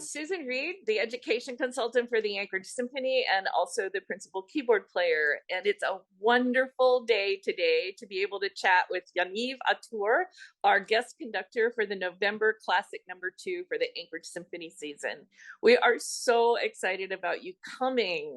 Susan Reed, the education consultant for the Anchorage Symphony and also the principal keyboard player. And it's a wonderful day today to be able to chat with Yaniv Attar, our guest conductor for the November Classic #2 for the Anchorage Symphony season. We are so excited about you coming.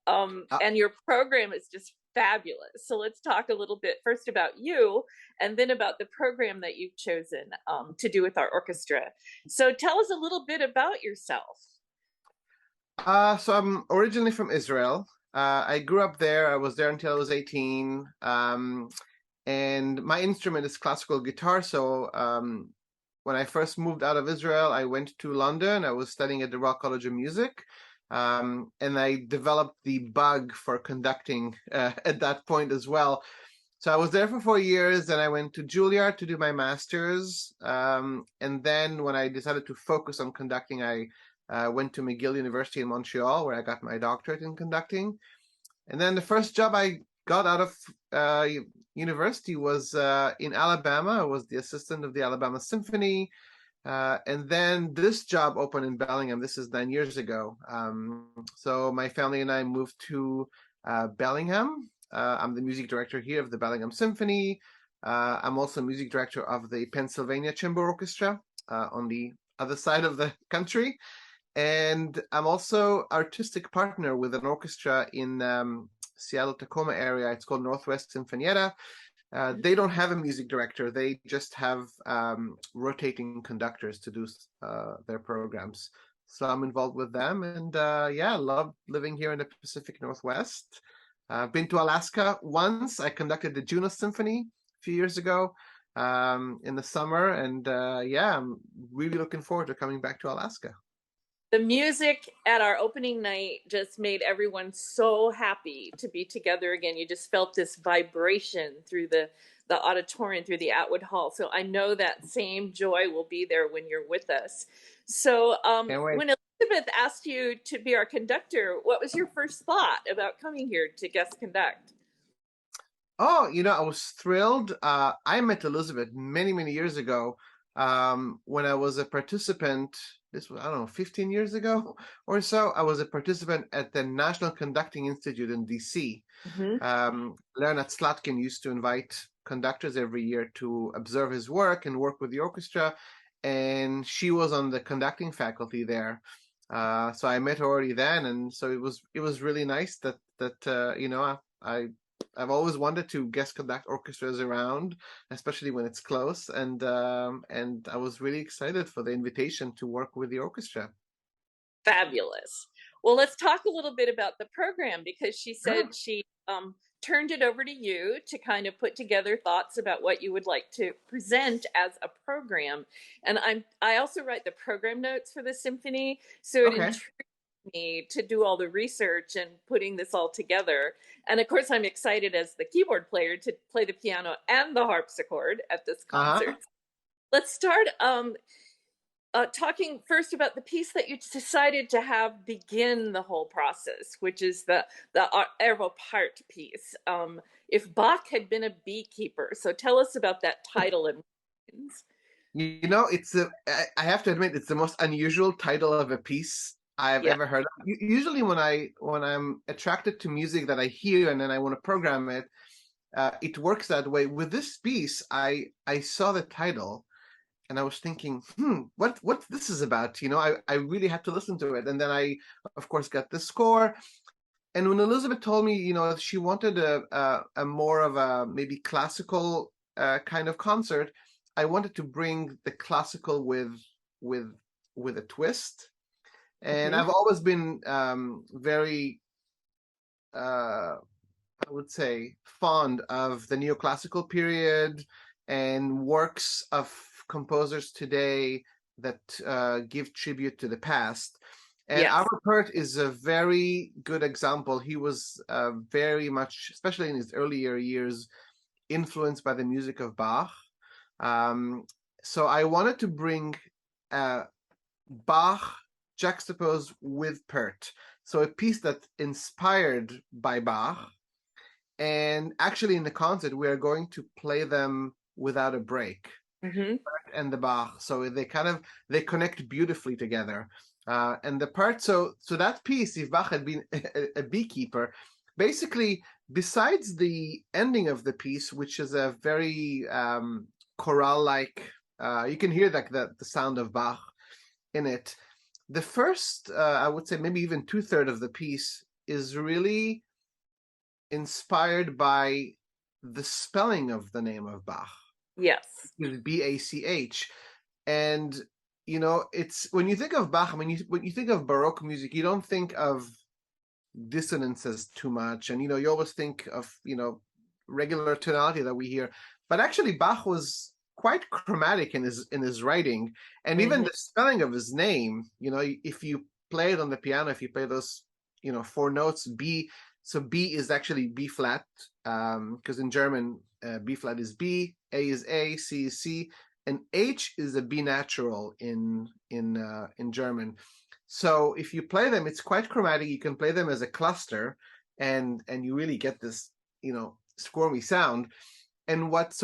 And your program is just fabulous. So let's talk a little bit first about you and then about the program that you've chosen to do with our orchestra. So tell us a little bit about yourself. So I'm originally from Israel. I grew up there. I was there until I was 18. And my instrument is classical guitar. So when I first moved out of Israel, I went to London. I was studying at the Royal College of Music. And I developed the bug for conducting at that point as well. So I was there for 4 years, and I went to Juilliard to do my master's. And then when I decided to focus on conducting, I went to McGill University in Montreal, where I got my doctorate in conducting. And then the first job I got out of university was in Alabama. I was the assistant of the Alabama Symphony. And then this job opened in Bellingham. This is 9 years ago. So my family and I moved to Bellingham. I'm the music director here of the Bellingham Symphony. I'm also music director of the Pennsylvania Chamber Orchestra on the other side of the country. And I'm also artistic partner with an orchestra in Seattle-Tacoma area. It's called Northwest Sinfonietta. They don't have a music director. They just have rotating conductors to do their programs. So I'm involved with them, and I love living here in the Pacific Northwest. I've been to Alaska once. I conducted the Juno Symphony a few years ago in the summer, and I'm really looking forward to coming back to Alaska. The music at our opening night just made everyone so happy to be together again. You just felt this vibration through the auditorium, through the Atwood Hall. So I know that same joy will be there when you're with us. So when Elizabeth asked you to be our conductor, what was your first thought about coming here to guest conduct? Oh, I was thrilled. I met Elizabeth many, many years ago when I was a participant. This was, 15 years ago or so. I was a participant at the National Conducting Institute in DC. Mm-hmm. Leonard Slatkin used to invite conductors every year to observe his work and work with the orchestra. And she was on the conducting faculty there. So I met her already then. And so it was really nice that I've always wanted to guest conduct orchestras around, especially when it's close, and I was really excited for the invitation to work with the orchestra. Fabulous. Well, let's talk a little bit about the program, because she said she turned it over to you to kind of put together thoughts about what you would like to present as a program. And I also write the program notes for the symphony, so it intrigued me to do all the research and putting this all together. And of course, I'm excited as the keyboard player to play the piano and the harpsichord at this concert. Let's start talking first about the piece that you decided to have begin the whole process, which is the Ervo part piece. If Bach had been a beekeeper. So tell us about that title and I have to admit, it's the most unusual title of a piece I've ever heard of. Usually when I'm attracted to music that I hear and then I want to program it, it works that way. With this piece, I saw the title and I was thinking, what this is about? I really had to listen to it. And then I, of course, got the score. And when Elizabeth told me, she wanted a more of a maybe classical kind of concert, I wanted to bring the classical with a twist. And I've always been very, I would say, fond of the neoclassical period and works of composers today that give tribute to the past. And Albert Pert is a very good example. He was very much, especially in his earlier years, influenced by the music of Bach. So I wanted to bring Bach juxtaposed with Pert. So a piece that's inspired by Bach. And actually in the concert, we are going to play them without a break. Pert and the Bach. So they connect beautifully together. And the part, so that piece, if Bach had been a beekeeper, basically, besides the ending of the piece, which is a very chorale-like, you can hear like the sound of Bach in it. The first, I would say, maybe even 2/3 of the piece is really inspired by the spelling of the name of Bach. Yes. With B-A-C-H. And it's when you think of Bach, when you think of Baroque music, you don't think of dissonances too much, and you always think of regular tonality that we hear. But actually, Bach was quite chromatic in his writing, and even the spelling of his name. If you play it on the piano, if you play those 4 notes, B. So B is actually B flat, because in German B flat is B, A is A, C is C, and H is a B natural in German. So if you play them, it's quite chromatic. You can play them as a cluster, and you really get this squirmy sound. And what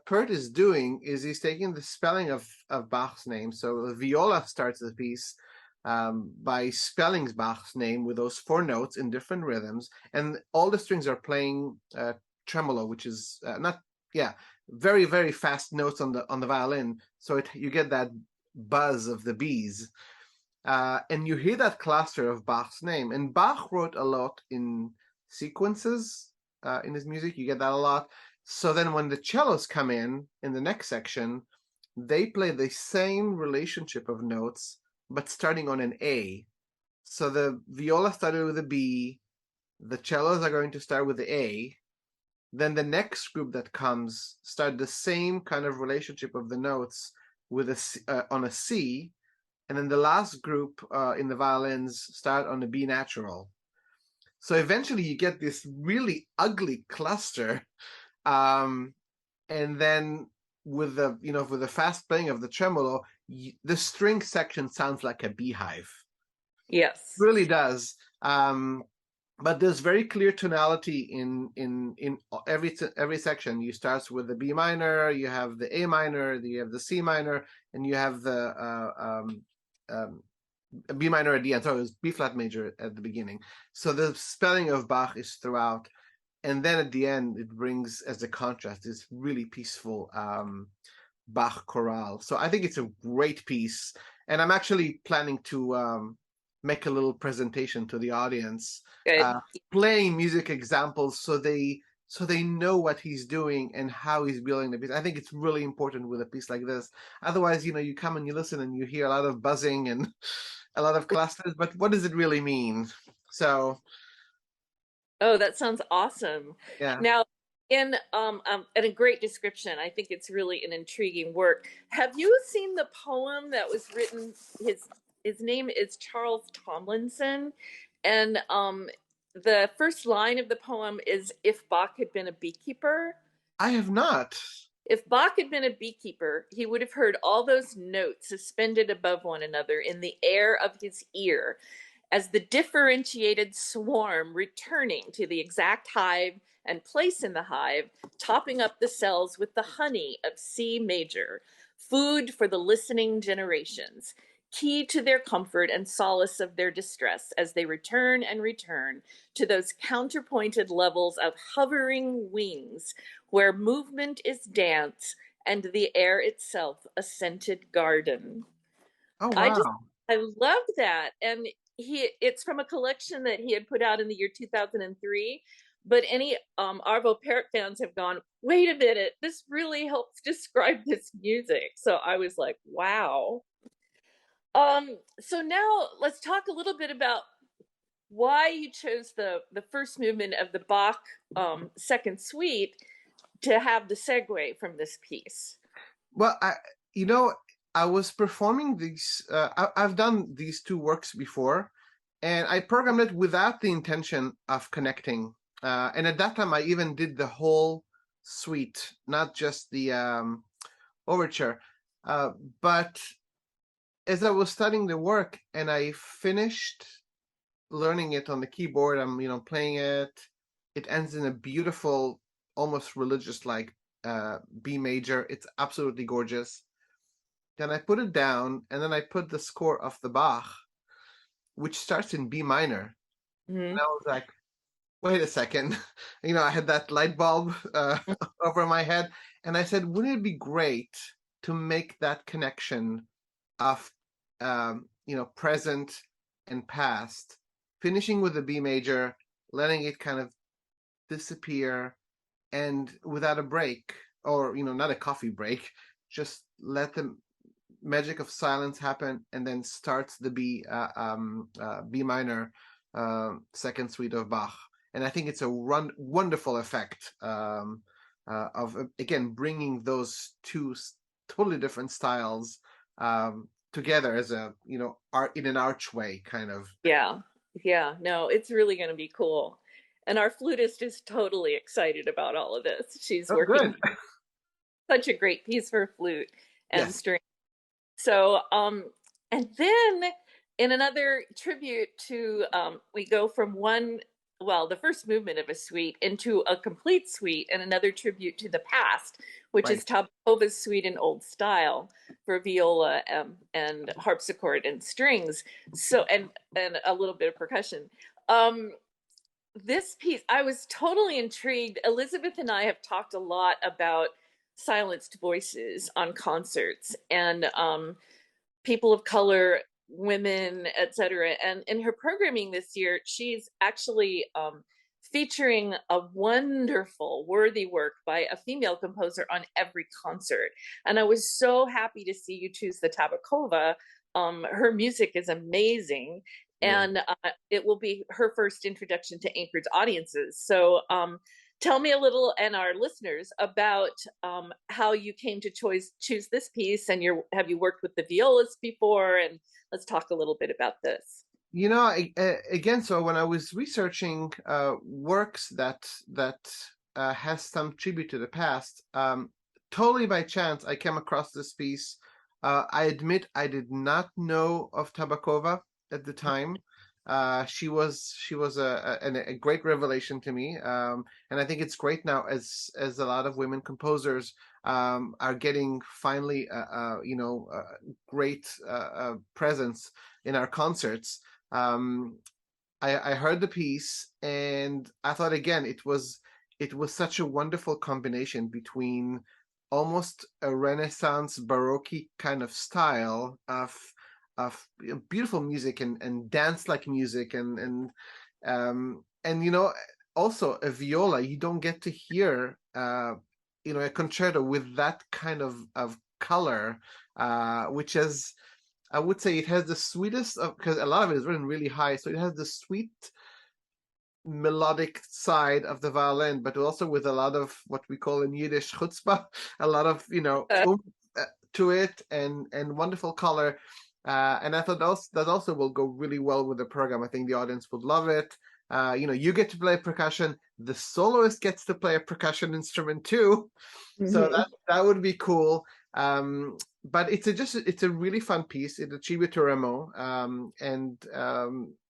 Pert is doing is he's taking the spelling of Bach's name. So the viola starts the piece by spelling Bach's name with those 4 notes in different rhythms, and all the strings are playing tremolo, which is very, very fast notes on the violin. So you get that buzz of the bees, and you hear that cluster of Bach's name. And Bach wrote a lot in sequences in his music. You get that a lot. So then when the cellos come in the next section, they play the same relationship of notes, but starting on an A. So the viola started with a B, the cellos are going to start with the A, then the next group that comes start the same kind of relationship of the notes with on a C, and then the last group in the violins start on a B natural. So eventually you get this really ugly cluster, and then with the fast playing of the tremolo, the string section sounds like a beehive. Yes, it really does. But there's very clear tonality in every section. You start with the B minor, you have the A minor, you have the C minor, and you have the B minor at the end. So it was B flat major at the beginning. So the spelling of Bach is throughout, and then at the end it brings as a contrast this really peaceful Bach chorale. So I think it's a great piece, and I'm actually planning to make a little presentation to the audience, playing music examples so they know what he's doing and how he's building the piece. I think it's really important with a piece like this. Otherwise, you come and you listen and you hear a lot of buzzing and a lot of clusters, but what does it really mean? So, oh, that sounds awesome. yeah. Now, in a great description, I think it's really an intriguing work. Have you seen the poem that was written? His name is Charles Tomlinson, and the first line of the poem is, "If Bach had been a beekeeper." I have not. If Bach had been a beekeeper, he would have heard all those notes suspended above one another in the air of his ear, as the differentiated swarm returning to the exact hive and place in the hive, topping up the cells with the honey of C major, food for the listening generations, key to their comfort and solace of their distress as they return and return to those counterpointed levels of hovering wings where movement is dance and the air itself a scented garden. Oh, I just wow. I love that. And it's from a collection that he had put out in the year 2003. But any Arvo Pärt fans have gone, wait a minute, this really helps describe this music. So I was like, wow. So now let's talk a little bit about why you chose the first movement of the Bach second suite to have the segue from this piece. Well, I was performing these. I've done these 2 works before, and I programmed it without the intention of connecting. And at that time, I even did the whole suite, not just the overture. But as I was studying the work and I finished learning it on the keyboard, I'm playing it. It ends in a beautiful, almost religious like B major. It's absolutely gorgeous. then I put it down, and then I put the score of the Bach, which starts in B minor. And Mhm. I was like, wait a second. I had that light bulb over my head. And I said, wouldn't it be great to make that connection of, present and past, finishing with the B major, letting it kind of disappear, and without a break, or, not a coffee break, just let the magic of silence happen, and then starts the B minor second suite of Bach. And I think it's a wonderful effect of again bringing those two totally different styles together as a art in an archway kind of. Yeah. Yeah. No, it's really going to be cool. And our flutist is totally excited about all of this. She's Oh, working good. such a great piece for flute and Yes. string. So, and then in another tribute to, we go from the first movement of a suite into a complete suite, and another tribute to the past, which Right. is Tabakova's suite in old style for viola and harpsichord and strings. So, and a little bit of percussion. Um, this piece, I was totally intrigued. Elizabeth and I have talked a lot about silenced voices on concerts, and people of color, women, etc. And in her programming this year, she's actually featuring a wonderful, worthy work by a female composer on every concert. And I was so happy to see you choose the Tabakova. Her music is amazing. Yeah. And it will be her first introduction to Anchorage's audiences. So tell me a little, and our listeners, about how you came to choose this piece, and have you worked with the violas before? And let's talk a little bit about this. Again, so when I was researching works that has some tribute to the past, totally by chance I came across this piece. I admit I did not know of Tabakova at the time. She was a great revelation to me, and I think it's great now as a lot of women composers are getting finally great presence in our concerts. Um, I heard the piece, and I thought again it was such a wonderful combination between almost a Renaissance Baroque kind of style of beautiful music and dance like music and also a viola. You don't get to hear a concerto with that kind of color, which is, I would say, it has the sweetest of, because a lot of it is written really high, so it has the sweet melodic side of the violin, but also with a lot of what we call in Yiddish chutzpah, a lot of to it, and wonderful color. And I thought that also will go really well with the program. I think the audience would love it. You get to play percussion. The soloist gets to play a percussion instrument too, so Mm-hmm. that would be cool. But it's a really fun piece. It's a tribute to Rameau, and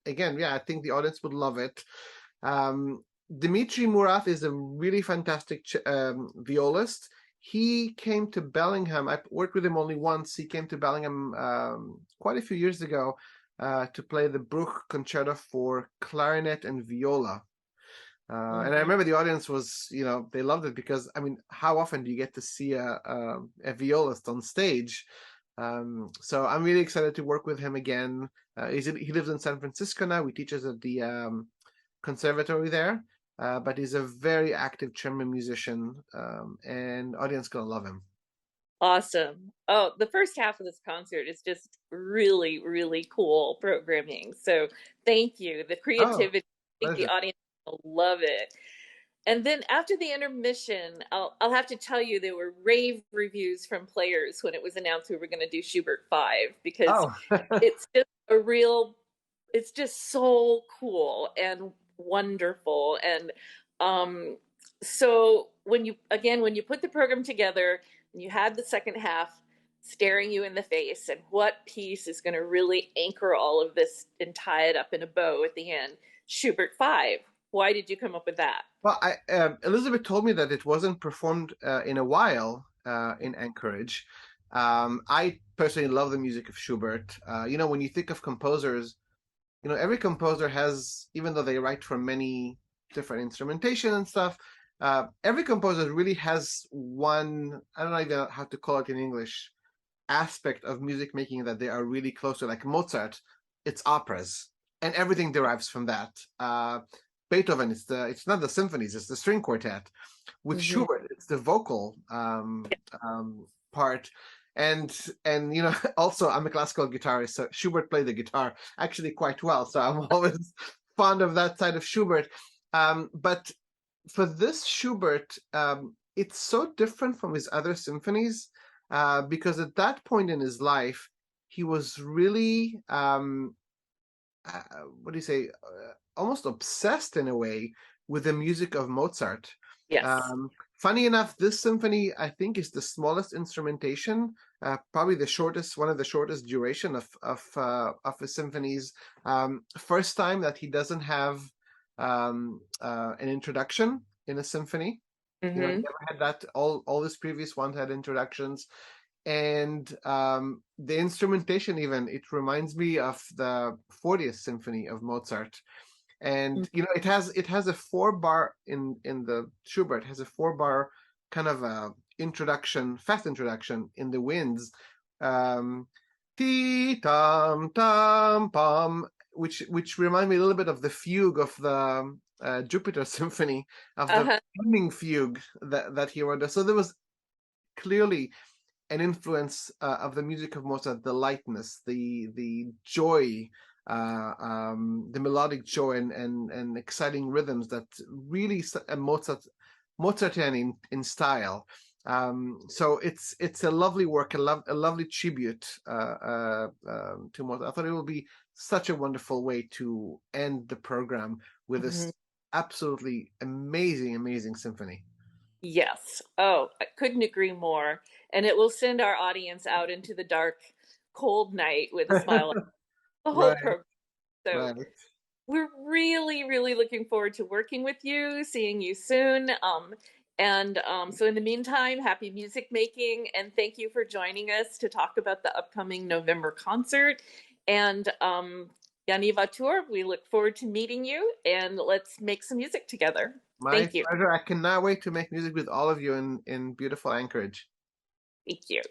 again, yeah, I think the audience would love it. Dmitry Murat is a really fantastic violist. He came to Bellingham. I worked with him only once. He came to Bellingham quite a few years ago to play the Bruch Concerto for clarinet and viola. And I remember the audience was, they loved it because, I mean, how often do you get to see a violist on stage? So I'm really excited to work with him again. He lives in San Francisco now. He teaches at the conservatory there, but he's a very active chamber musician, and audience gonna love him. Awesome. Oh, the first half of this concert is just really, really cool programming. So thank you. The Oh, creativity, I think the pleasure. audience will love it. And then after the intermission, I'll have to tell you there were rave reviews from players when it was announced we were going to do Schubert 5, because Oh, it's just a real, it's just so cool and wonderful. And um so when you put the program together and you had the second half staring you in the face, and what piece is going to really anchor all of this and tie it up in a bow at the end? Schubert 5. Why did you come up with that? well, Elizabeth told me that it wasn't performed in a while in Anchorage. I personally love the music of Schubert. When you think of composers, every composer has, even though they write for many different instrumentation and stuff, every composer really has one, I don't know even how to call it in English, aspect of music making that they are really close to. Like Mozart, it's operas, and everything derives from that. Beethoven, it's not the symphonies, it's the string quartet. With Hmm. Schubert, it's the vocal part. And also I'm a classical guitarist, so Schubert played the guitar actually quite well. So I'm always fond of that side of Schubert. But for this Schubert, it's so different from his other symphonies because at that point in his life, he was really, what do you say, almost obsessed in a way with the music of Mozart. Yes. Funny enough, this symphony, I think, is the smallest instrumentation, probably one of the shortest duration of his symphonies. First time that he doesn't have an introduction in a symphony. He Hmm. never had that. All his previous ones had introductions, and the instrumentation, even, it reminds me of the 40th Symphony of Mozart. And it has a 4 bar in the Schubert, has a 4 bar kind of a fast introduction in the winds, um ti tam tam pam, which remind me a little bit of the fugue of the Jupiter Symphony, of the Uh-huh. evening fugue that he wrote. So there was clearly an influence of the music of Mozart, the lightness, the joy, the melodic joy, and exciting rhythms that really Mozartian in style. So it's a lovely work, a lovely tribute to Mozart. I thought it would be such a wonderful way to end the program with Hmm. this absolutely amazing, amazing symphony. Yes. Oh, I couldn't agree more. And it will send our audience out into the dark, cold night with a smile on the whole Right, program. So right. we're really, really looking forward to working with you, seeing you soon. And so in the meantime, happy music making, and thank you for joining us to talk about the upcoming November concert. And Yaniv Attar, we look forward to meeting you, and let's make some music together. My Thank you. pleasure. I cannot wait to make music with all of you in beautiful Anchorage. Thank you.